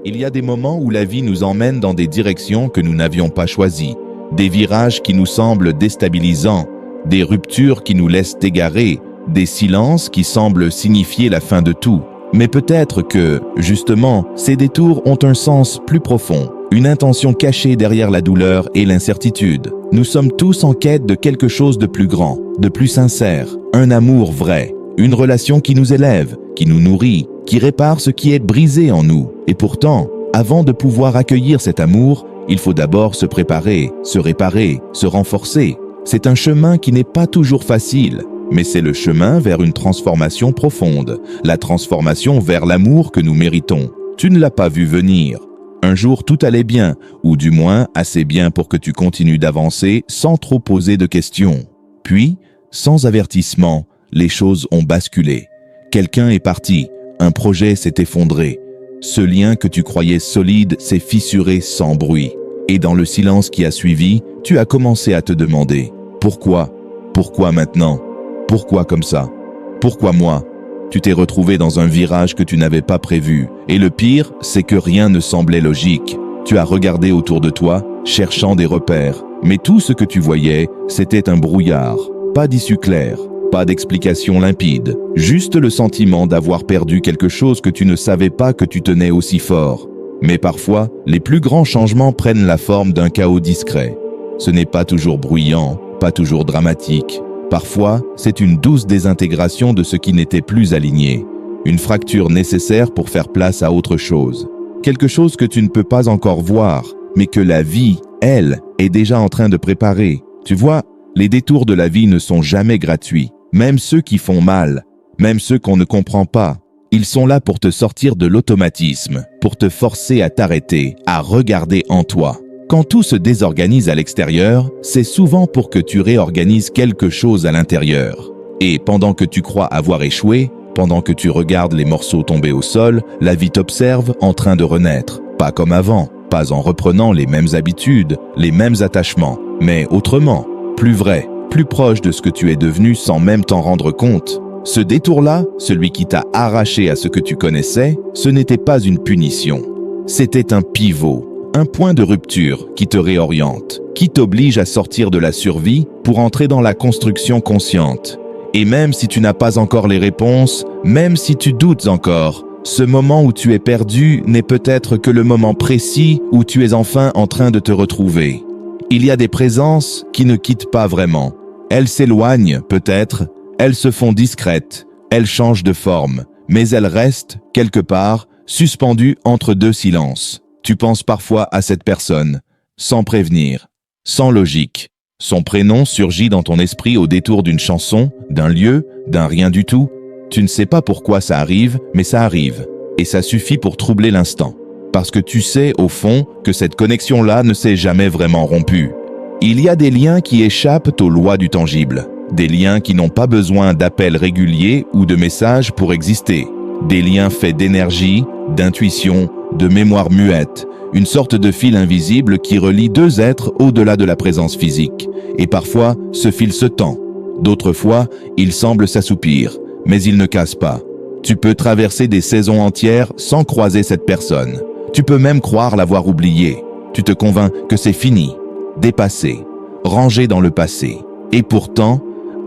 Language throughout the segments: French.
Il y a des moments où la vie nous emmène dans des directions que nous n'avions pas choisies, des virages qui nous semblent déstabilisants, des ruptures qui nous laissent égarés, des silences qui semblent signifier la fin de tout. Mais peut-être que, justement, ces détours ont un sens plus profond, une intention cachée derrière la douleur et l'incertitude. Nous sommes tous en quête de quelque chose de plus grand, de plus sincère, un amour vrai, une relation qui nous élève, qui nous nourrit, qui répare ce qui est brisé en nous. Et pourtant, avant de pouvoir accueillir cet amour, il faut d'abord se préparer, se réparer, se renforcer. C'est un chemin qui n'est pas toujours facile, mais c'est le chemin vers une transformation profonde, la transformation vers l'amour que nous méritons. Tu ne l'as pas vu venir. Un jour, tout allait bien, ou du moins assez bien pour que tu continues d'avancer sans trop poser de questions. Puis, sans avertissement, les choses ont basculé. Quelqu'un est parti, un projet s'est effondré. Ce lien que tu croyais solide s'est fissuré sans bruit. Et dans le silence qui a suivi, tu as commencé à te demander « Pourquoi ? Pourquoi maintenant ? Pourquoi comme ça ? Pourquoi moi ?» Tu t'es retrouvé dans un virage que tu n'avais pas prévu. Et le pire, c'est que rien ne semblait logique. Tu as regardé autour de toi, cherchant des repères. Mais tout ce que tu voyais, c'était un brouillard. Pas d'issue claire, pas d'explication limpide. Juste le sentiment d'avoir perdu quelque chose que tu ne savais pas que tu tenais aussi fort. Mais parfois, les plus grands changements prennent la forme d'un chaos discret. Ce n'est pas toujours bruyant, pas toujours dramatique. Parfois, c'est une douce désintégration de ce qui n'était plus aligné, une fracture nécessaire pour faire place à autre chose. Quelque chose que tu ne peux pas encore voir, mais que la vie, elle, est déjà en train de préparer. Tu vois, les détours de la vie ne sont jamais gratuits, même ceux qui font mal, même ceux qu'on ne comprend pas. Ils sont là pour te sortir de l'automatisme, pour te forcer à t'arrêter, à regarder en toi. Quand tout se désorganise à l'extérieur, c'est souvent pour que tu réorganises quelque chose à l'intérieur. Et pendant que tu crois avoir échoué, pendant que tu regardes les morceaux tomber au sol, la vie t'observe en train de renaître. Pas comme avant, pas en reprenant les mêmes habitudes, les mêmes attachements, mais autrement, plus vrai, plus proche de ce que tu es devenu sans même t'en rendre compte. Ce détour-là, celui qui t'a arraché à ce que tu connaissais, ce n'était pas une punition. C'était un pivot. Un point de rupture qui te réoriente, qui t'oblige à sortir de la survie pour entrer dans la construction consciente. Et même si tu n'as pas encore les réponses, même si tu doutes encore, ce moment où tu es perdu n'est peut-être que le moment précis où tu es enfin en train de te retrouver. Il y a des présences qui ne quittent pas vraiment. Elles s'éloignent peut-être, elles se font discrètes, elles changent de forme, mais elles restent, quelque part, suspendues entre deux silences. Tu penses parfois à cette personne, sans prévenir, sans logique. Son prénom surgit dans ton esprit au détour d'une chanson, d'un lieu, d'un rien du tout. Tu ne sais pas pourquoi ça arrive, mais ça arrive. Et ça suffit pour troubler l'instant. Parce que tu sais, au fond, que cette connexion-là ne s'est jamais vraiment rompue. Il y a des liens qui échappent aux lois du tangible. Des liens qui n'ont pas besoin d'appels réguliers ou de messages pour exister. Des liens faits d'énergie, d'intuition, de mémoire muette, une sorte de fil invisible qui relie deux êtres au-delà de la présence physique. Et parfois, ce fil se tend. D'autres fois, il semble s'assoupir, mais il ne casse pas. Tu peux traverser des saisons entières sans croiser cette personne. Tu peux même croire l'avoir oubliée. Tu te convaincs que c'est fini, dépassé, rangé dans le passé. Et pourtant,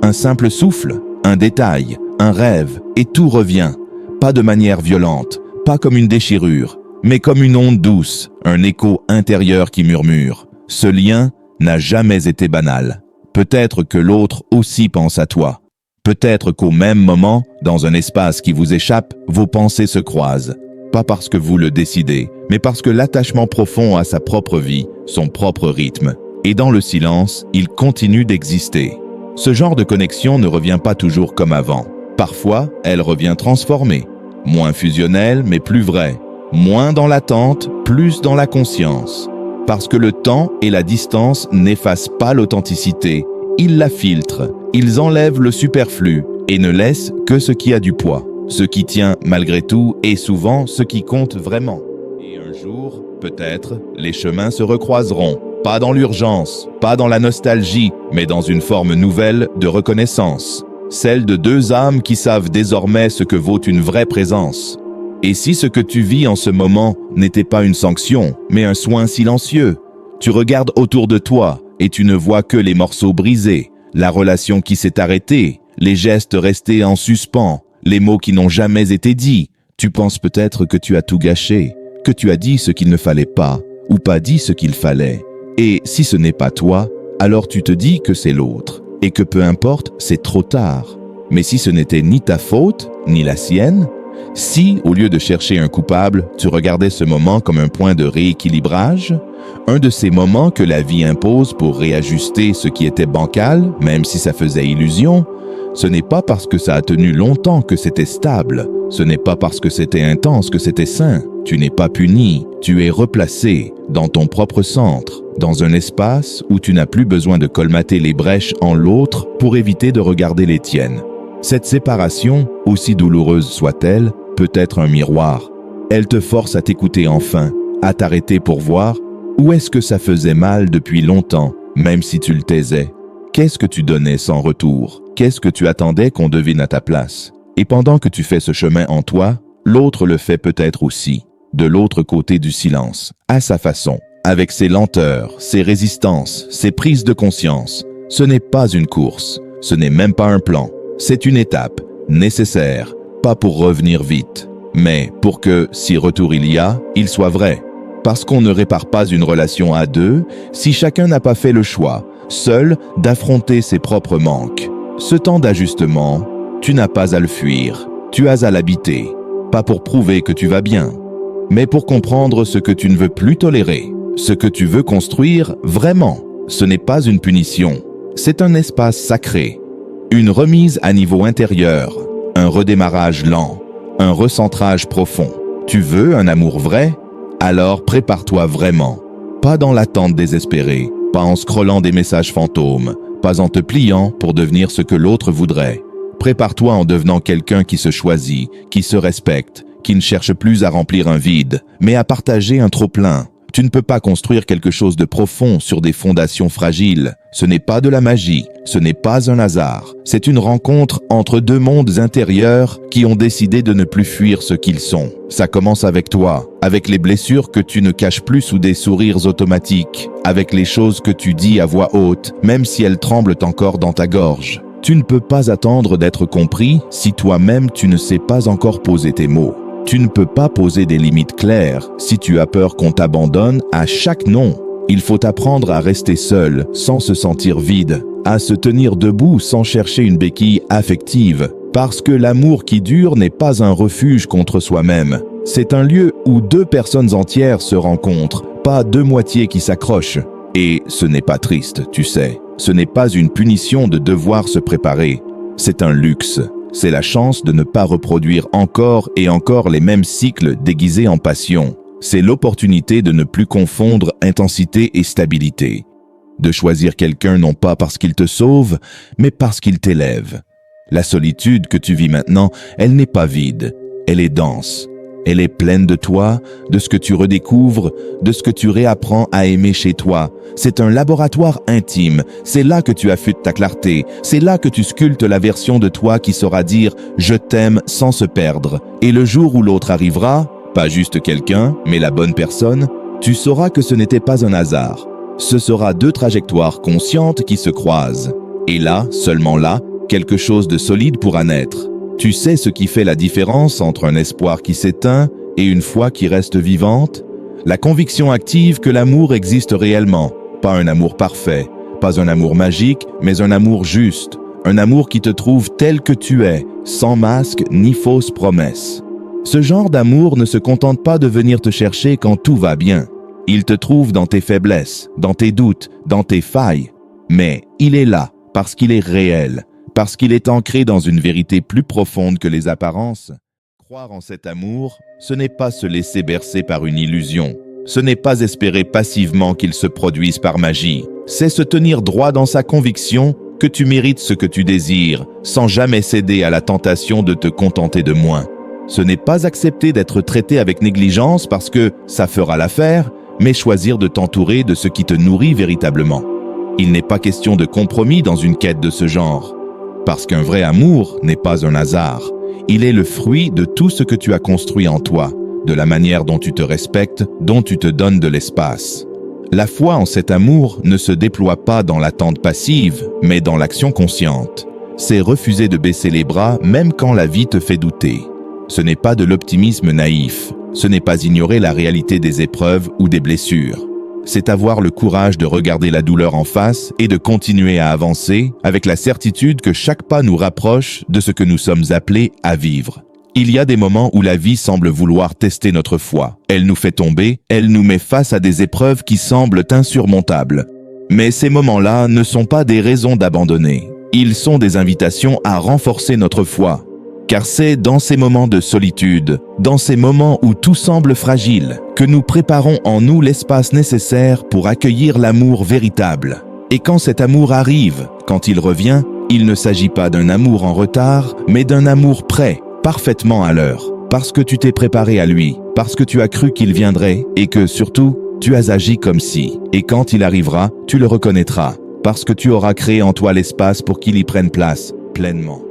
un simple souffle, un détail, un rêve, et tout revient. Pas de manière violente, pas comme une déchirure, mais comme une onde douce, un écho intérieur qui murmure. Ce lien n'a jamais été banal. Peut-être que l'autre aussi pense à toi. Peut-être qu'au même moment, dans un espace qui vous échappe, vos pensées se croisent. Pas parce que vous le décidez, mais parce que l'attachement profond a sa propre vie, son propre rythme. Et dans le silence, il continue d'exister. Ce genre de connexion ne revient pas toujours comme avant. Parfois, elle revient transformée. Moins fusionnelle, mais plus vraie. Moins dans l'attente, plus dans la conscience. Parce que le temps et la distance n'effacent pas l'authenticité. Ils la filtrent. Ils enlèvent le superflu et ne laissent que ce qui a du poids. Ce qui tient malgré tout est souvent ce qui compte vraiment. Et un jour, peut-être, les chemins se recroiseront. Pas dans l'urgence, pas dans la nostalgie, mais dans une forme nouvelle de reconnaissance. Celle de deux âmes qui savent désormais ce que vaut une vraie présence. Et si ce que tu vis en ce moment n'était pas une sanction, mais un soin silencieux? Tu regardes autour de toi et tu ne vois que les morceaux brisés, la relation qui s'est arrêtée, les gestes restés en suspens, les mots qui n'ont jamais été dits. Tu penses peut-être que tu as tout gâché, que tu as dit ce qu'il ne fallait pas, ou pas dit ce qu'il fallait. Et si ce n'est pas toi, alors tu te dis que c'est l'autre, et que peu importe, c'est trop tard. Mais si ce n'était ni ta faute, ni la sienne, si, au lieu de chercher un coupable, tu regardais ce moment comme un point de rééquilibrage, un de ces moments que la vie impose pour réajuster ce qui était bancal, même si ça faisait illusion, ce n'est pas parce que ça a tenu longtemps que c'était stable, ce n'est pas parce que c'était intense que c'était sain. Tu n'es pas puni, tu es replacé dans ton propre centre, dans un espace où tu n'as plus besoin de colmater les brèches en l'autre pour éviter de regarder les tiennes. Cette séparation, aussi douloureuse soit-elle, peut être un miroir. Elle te force à t'écouter enfin, à t'arrêter pour voir où est-ce que ça faisait mal depuis longtemps, même si tu le taisais. Qu'est-ce que tu donnais sans retour? Qu'est-ce que tu attendais qu'on devine à ta place? Et pendant que tu fais ce chemin en toi, l'autre le fait peut-être aussi, de l'autre côté du silence, à sa façon, avec ses lenteurs, ses résistances, ses prises de conscience. Ce n'est pas une course, ce n'est même pas un plan. C'est une étape, nécessaire, pas pour revenir vite, mais pour que, si retour il y a, il soit vrai. Parce qu'on ne répare pas une relation à deux si chacun n'a pas fait le choix, seul, d'affronter ses propres manques. Ce temps d'ajustement, tu n'as pas à le fuir, tu as à l'habiter, pas pour prouver que tu vas bien, mais pour comprendre ce que tu ne veux plus tolérer, ce que tu veux construire vraiment. Ce n'est pas une punition, c'est un espace sacré. Une remise à niveau intérieur, un redémarrage lent, un recentrage profond. Tu veux un amour vrai? Alors prépare-toi vraiment. Pas dans l'attente désespérée, pas en scrollant des messages fantômes, pas en te pliant pour devenir ce que l'autre voudrait. Prépare-toi en devenant quelqu'un qui se choisit, qui se respecte, qui ne cherche plus à remplir un vide, mais à partager un trop-plein. Tu ne peux pas construire quelque chose de profond sur des fondations fragiles. Ce n'est pas de la magie, ce n'est pas un hasard. C'est une rencontre entre deux mondes intérieurs qui ont décidé de ne plus fuir ce qu'ils sont. Ça commence avec toi, avec les blessures que tu ne caches plus sous des sourires automatiques, avec les choses que tu dis à voix haute, même si elles tremblent encore dans ta gorge. Tu ne peux pas attendre d'être compris si toi-même tu ne sais pas encore poser tes mots. Tu ne peux pas poser des limites claires si tu as peur qu'on t'abandonne à chaque non. Il faut apprendre à rester seul sans se sentir vide, à se tenir debout sans chercher une béquille affective, parce que l'amour qui dure n'est pas un refuge contre soi-même. C'est un lieu où deux personnes entières se rencontrent, pas deux moitiés qui s'accrochent. Et ce n'est pas triste, tu sais. Ce n'est pas une punition de devoir se préparer. C'est un luxe. C'est la chance de ne pas reproduire encore et encore les mêmes cycles déguisés en passion. C'est l'opportunité de ne plus confondre intensité et stabilité. De choisir quelqu'un non pas parce qu'il te sauve, mais parce qu'il t'élève. La solitude que tu vis maintenant, elle n'est pas vide, elle est dense. Elle est pleine de toi, de ce que tu redécouvres, de ce que tu réapprends à aimer chez toi. C'est un laboratoire intime, c'est là que tu affûtes ta clarté, c'est là que tu sculptes la version de toi qui saura dire « je t'aime » sans se perdre. Et le jour où l'autre arrivera, pas juste quelqu'un, mais la bonne personne, tu sauras que ce n'était pas un hasard. Ce sera deux trajectoires conscientes qui se croisent. Et là, seulement là, quelque chose de solide pourra naître. Tu sais ce qui fait la différence entre un espoir qui s'éteint et une foi qui reste vivante? La conviction active que l'amour existe réellement, pas un amour parfait, pas un amour magique, mais un amour juste, un amour qui te trouve tel que tu es, sans masque ni fausse promesse. Ce genre d'amour ne se contente pas de venir te chercher quand tout va bien. Il te trouve dans tes faiblesses, dans tes doutes, dans tes failles. Mais il est là parce qu'il est réel. Parce qu'il est ancré dans une vérité plus profonde que les apparences. Croire en cet amour, ce n'est pas se laisser bercer par une illusion. Ce n'est pas espérer passivement qu'il se produise par magie. C'est se tenir droit dans sa conviction que tu mérites ce que tu désires, sans jamais céder à la tentation de te contenter de moins. Ce n'est pas accepter d'être traité avec négligence parce que ça fera l'affaire, mais choisir de t'entourer de ce qui te nourrit véritablement. Il n'est pas question de compromis dans une quête de ce genre. Parce qu'un vrai amour n'est pas un hasard. Il est le fruit de tout ce que tu as construit en toi, de la manière dont tu te respectes, dont tu te donnes de l'espace. La foi en cet amour ne se déploie pas dans l'attente passive, mais dans l'action consciente. C'est refuser de baisser les bras même quand la vie te fait douter. Ce n'est pas de l'optimisme naïf, ce n'est pas ignorer la réalité des épreuves ou des blessures. C'est avoir le courage de regarder la douleur en face et de continuer à avancer avec la certitude que chaque pas nous rapproche de ce que nous sommes appelés à vivre. Il y a des moments où la vie semble vouloir tester notre foi. Elle nous fait tomber, elle nous met face à des épreuves qui semblent insurmontables. Mais ces moments-là ne sont pas des raisons d'abandonner. Ils sont des invitations à renforcer notre foi. Car c'est dans ces moments de solitude, dans ces moments où tout semble fragile, que nous préparons en nous l'espace nécessaire pour accueillir l'amour véritable. Et quand cet amour arrive, quand il revient, il ne s'agit pas d'un amour en retard, mais d'un amour prêt, parfaitement à l'heure, parce que tu t'es préparé à lui, parce que tu as cru qu'il viendrait et que, surtout, tu as agi comme si. Et quand il arrivera, tu le reconnaîtras, parce que tu auras créé en toi l'espace pour qu'il y prenne place pleinement.